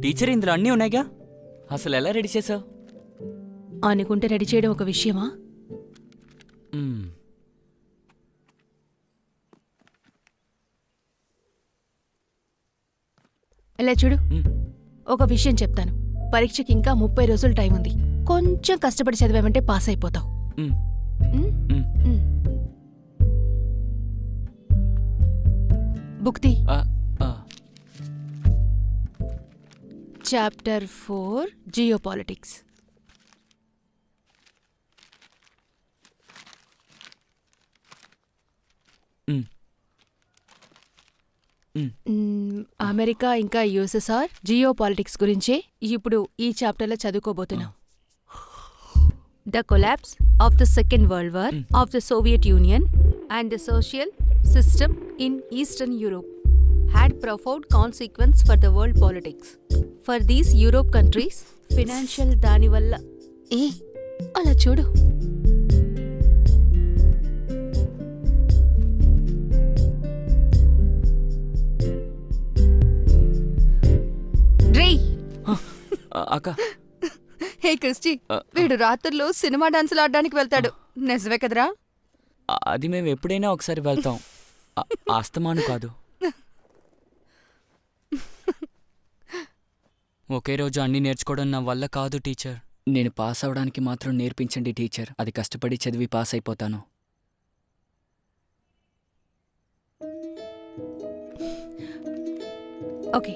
Teacher, ఇందులో అన్నీ ఉన్నాయిగా, అసలు ఎలా రెడీ చేసావు? అనుకుంటే రెడీ చేయడం ఒక విషయమా? ఇలా చూడు, ఒక విషయం చెప్తాను. పరీక్షకి ఇంకా 30 రోజులు టైం ఉంది. కొంచెం కష్టపడి చదివామంటే పాస్ అయిపోతావు. బుక్ తీ. Chapter 4 geopolitics. అమెరికా ఇంకా యుఎస్ఎస్ఆర్ జియోపాలిటిక్స్ గురించే ఇప్పుడు ఈ చాప్టర్లో చదువుకోబోతున్నాం. The collapse of the second world war of the Soviet Union and the social system in Eastern Europe had profound consequence for the world politics. For these Europe countries, financial దాని వల్ల అలా చూడు. అక్క, హే క్రిస్టి, వీడు రాత్రులు సినిమా డాన్సులు ఆడడానికి వెళ్తాడు. నిజమే కదరా? అది మేము ఎప్పుడైనా ఒకసారి వెళ్తాం, ఆస్తమాను కాదు. ఒకే రోజు అన్నీ నేర్చుకోవడం నా వల్ల కాదు టీచర్. నేను పాస్ అవడానికి మాత్రం నేర్పించండి టీచర్. అది కష్టపడి చదివి పాస్ అయిపోతాను. ఓకే,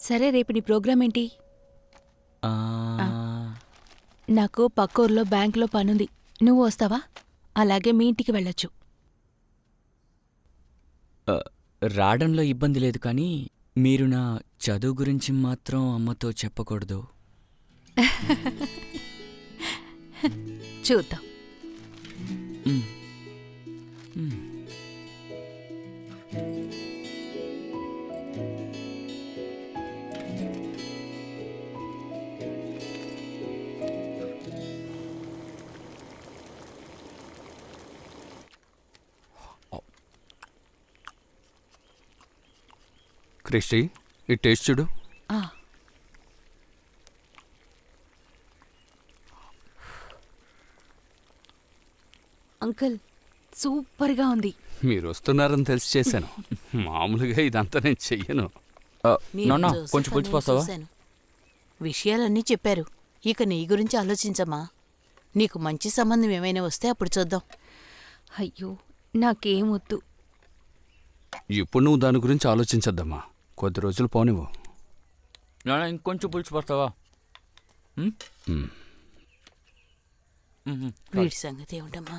సరే, రేపు నీ ప్రోగ్రామ్ ఏంటి? నాకు పక్కూర్లో బ్యాంకులో పనుంది, నువ్వు వస్తావా? అలాగే మీ ఇంటికి వెళ్ళొచ్చు. రావడంలో ఇబ్బంది లేదు, కానీ మీరు నా చదువు గురించి మాత్రం అమ్మతో చెప్పకూడదు. చూద్దాం. క్రిస్టి, ఈ టేస్ట్ చూడు. అంకుల్, సూపర్గా ఉంది. మీరు వస్తున్నారని తెలిసి చేశాను. మామూలుగా ఇదంతా నేను చెయ్యను. కొంచెం పులిచిపోతావా? విషయాలన్నీ చెప్పారు. ఇక నీ గురించి ఆలోచించమ్మా. నీకు మంచి సంబంధం ఏమైనా వస్తే అప్పుడు చూద్దాం. అయ్యో, నాకేమొద్దు. ఇప్పుడు నువ్వు దాని గురించి ఆలోచించద్దమ్మా. కొద్ది రోజులు పోనివ్వు. ఇంకొంచెం పులిచిపోతావా? వీడి సంగతి ఏమిటమ్మా?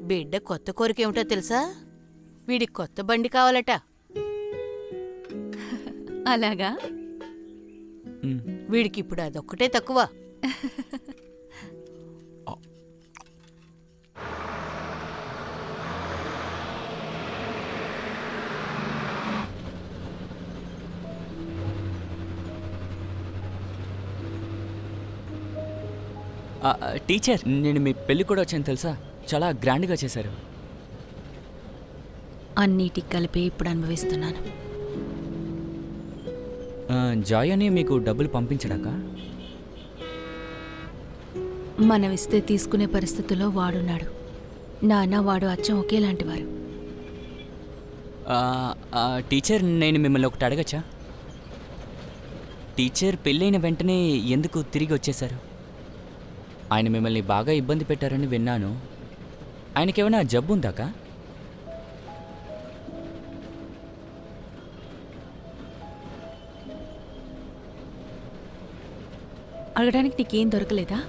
బిడ్డ కొత్త కోరిక ఏమిటో తెలుసా? వీడికి కొత్త బండి కావాలట. అలాగా? వీడికి ఇప్పుడు అదొక్కటే తక్కువ. టీచర్, నేను మీ పెళ్ళి కూడా వచ్చాను తెలుసా? చాలా గ్రాండ్గా చేశారు. అన్నిటికి కలిపి ఇప్పుడు అనుభవిస్తున్నాను. జాయ్ అని మీకు డబ్బులు పంపించడాక? మనమిస్తే తీసుకునే పరిస్థితుల్లో వాడున్నాడు. నాన్న వాడు అచ్చం ఒకేలాంటివారు. టీచర్, నేను మిమ్మల్ని ఒకటి అడగచ్చా? టీచర్ పెళ్ళైన వెంటనే ఎందుకు తిరిగి వచ్చేశారు? ఆయన మిమ్మల్ని బాగా ఇబ్బంది పెట్టారని విన్నాను. ఆయనకేమైనా జబ్బు ఉందాకా? అడగడానికి నీకేం దొరకలేదా?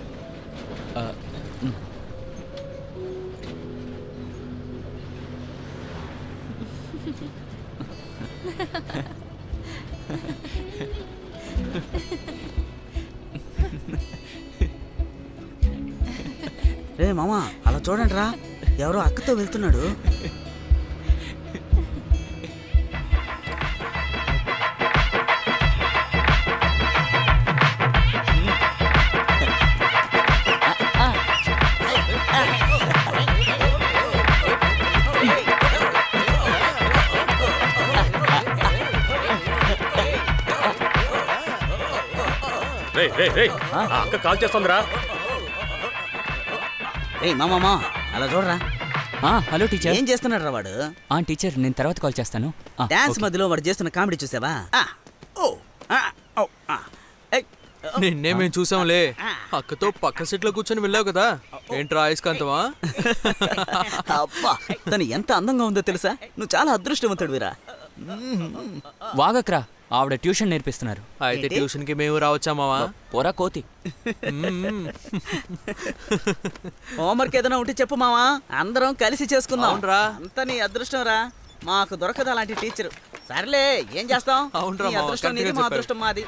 రే మామా, అలా చూడండి రా, ఎవరో అక్కతో వెళ్తున్నాడు. అక్క కాల్ చేస్తుందిరా. రే మామా, అలా చూడరా. Hello teacher. ఏం చేస్తున్నాడు రా వాడు? టీచర్, నేను తర్వాత కాల్ చేస్తాను. డాన్స్ మధ్యలో వాడు చేస్తున్న కామెడీ చూసావా? నిన్నే మేము చూసాంలే. అక్కతో పక్క సీట్లో కూర్చొని వెళ్ళావు కదా, ఏంట్రా అయస్కాంతమా? అబ్బా, తను ఎంత అందంగా ఉందో తెలుసా? నువ్వు చాలా అదృష్టవంతుడు వీరా. వాగక్రా, ఆవిడ ట్యూషన్ నేర్పిస్తున్నారు. అయితే ట్యూషన్ కి మేము రావచ్చా మావా? పోరా కోతి. హోంవర్క్ ఏదైనా ఉంటే చెప్పు మావా, అందరం కలిసి చేసుకుందాం. అవునరా. అంత నీ అదృష్టం రా, మాకు దొరకదు అలాంటి టీచరు. సర్లే, ఏం చేస్తాం? అవునరా నీ మావా, అదృష్టం నీది, కరెక్ట్గా మా చెప్పారు. అదృష్టం మాది.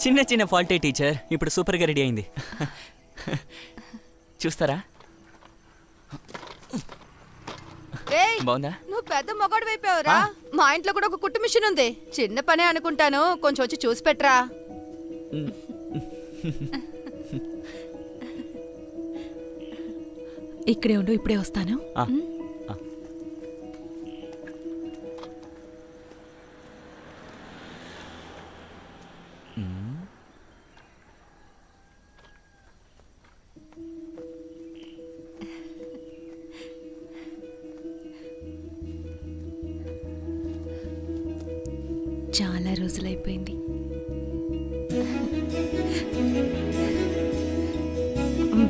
చిన్న చిన్న ఫాల్టే టీచర్, ఇప్పుడు సూపర్గా రెడీ అయింది. చూస్తారా? ఏయ్, బాగుందా? నువ్వు పెద్ద మొగాడు వైపోయావురా. మా ఇంట్లో కూడా ఒక కుట్టు మిషన్ ఉంది. చిన్న పనే అనుకుంటాను, కొంచెం వచ్చి చూసి పెట్టరా. ఇక్కడే ఉండు, ఇప్పుడే వస్తాను. చాలా రోజులైపోయింది.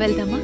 వెళ్దామా?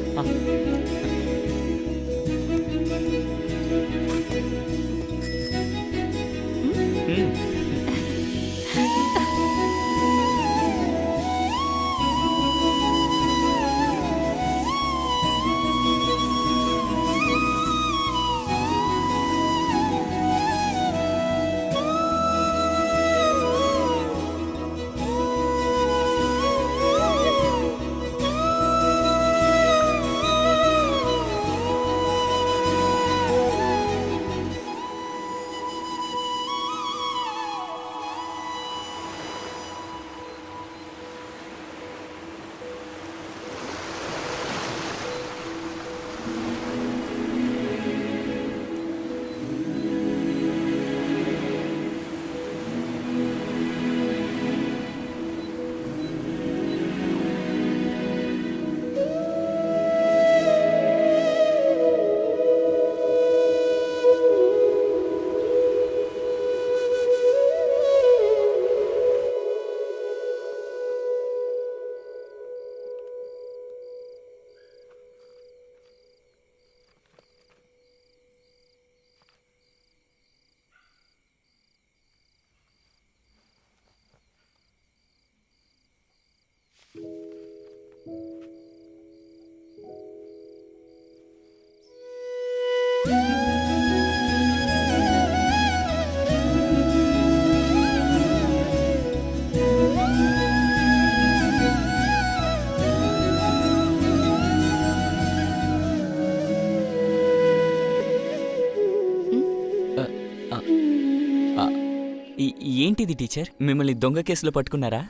ఏంటిది టీచర్, మిమ్మల్ని దొంగ కేసులో పట్టుకున్నారా?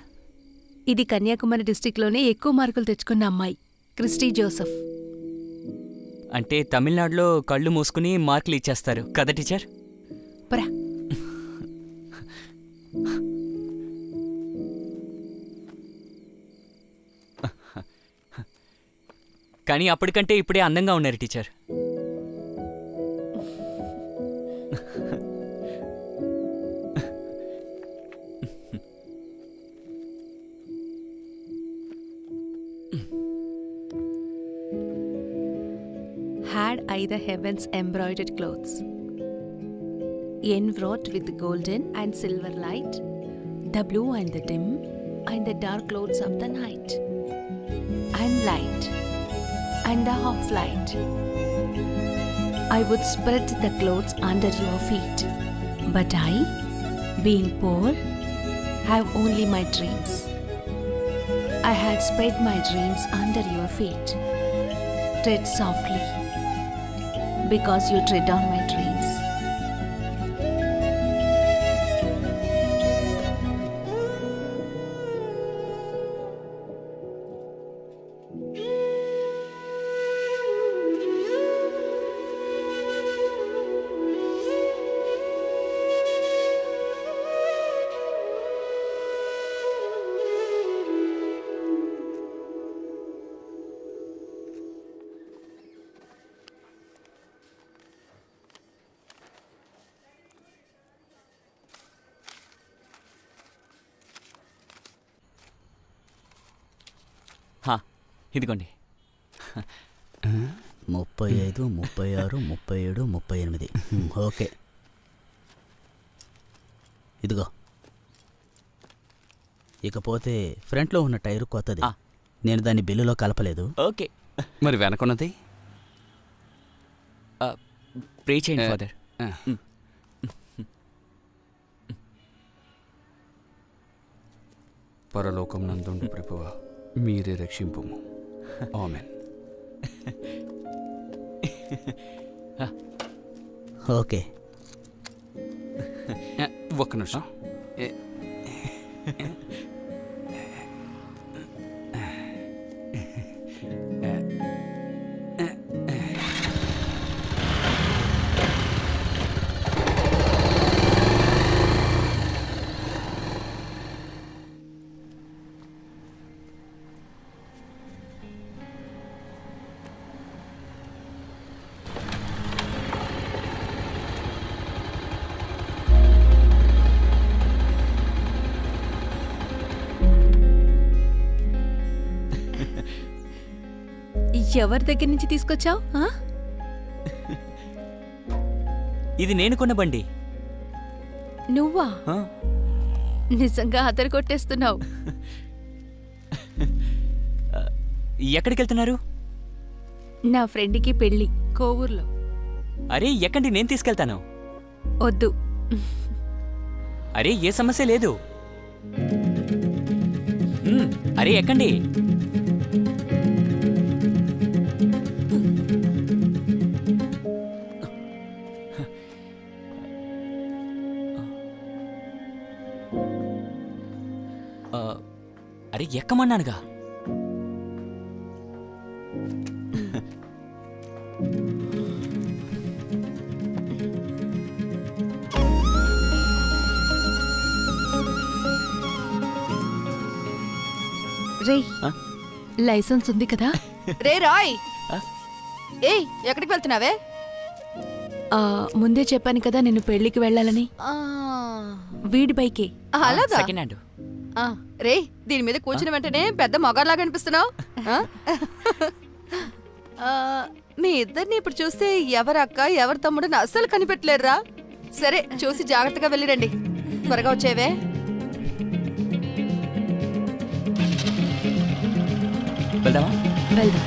ఇది కన్యాకుమారి డిస్టిక్లోనే ఎక్కువ మార్కులు తెచ్చుకున్న అమ్మాయి, క్రిస్టీ జోసెఫ్. అంటే తమిళనాడులో కళ్ళు మూసుకుని మార్కులు ఇచ్చేస్తారు కదా టీచర్? పరా. కానీ అప్పటికంటే ఇప్పుడే అందంగా ఉన్నారు teacher. Had I the heavens embroidered clothes, enwrought with golden and silver light, the blue and the dim and the dark clouds of the night, and light and the half light, I would spread the clothes under your feet. But I, being poor, have only my dreams. I had spread my dreams under your feet. Tread softly, because you tread on my dreams. హా, ఇదిగోండి. 35, 36, 37, 38. Okay, ఇదిగో. ఇకపోతే ఫ్రంట్లో ఉన్న tyre కొత్తది. ఆ. నేను దాన్ని బిల్లులో కలపలేదు. ఓకే, మరి వెనకున్నది? ప్రే చేయండి ఫాదర్. పరలోకం నందుండు ప్రభువా, మీరే రక్షింపుము. ఆమేన్. ఓకే, ఒక్క నిమిషం. ఎవరి దగ్గర నుంచి తీసుకొచ్చావు? ఇది నేను కొన్న బండి. నువ్వా? ఆ, నిజంగా అదరు కొట్టేస్తున్నావు. ఎక్కడికి వెళ్తున్నారు? నా ఫ్రెండ్కి పెళ్ళి కోవూర్లో. అరే ఎక్కండి, నేను తీసుకెళ్తాను. వద్దు. అరే ఏ సమస్య లేదు. అరే ఎక్కండి. అరే ఎక్కమన్నానుగా. రేయ్, లైసెన్స్ ఉంది కదా? రే రాయ్, ఆ? ఏయ్ ఎక్కడికి వెళ్తున్నావే? ముందే చెప్పాను కదా నేను పెళ్ళికి వెళ్ళాలని. వీడి బైకే. అలాగా? Second hand. రే, దీని మీద కూర్చుని వెంటనే పెద్ద మగాళ్ళలాగా అనిపిస్తున్నావు. మీ ఇద్దరిని ఇప్పుడు చూస్తే ఎవరు అక్క ఎవరు తమ్ముడు అస్సలు కనిపెట్టలేరురా. సరే, చూసి జాగ్రత్తగా వెళ్ళిరండి. త్వరగా వచ్చేవే. వెళ్దామా? వెళ్దాం.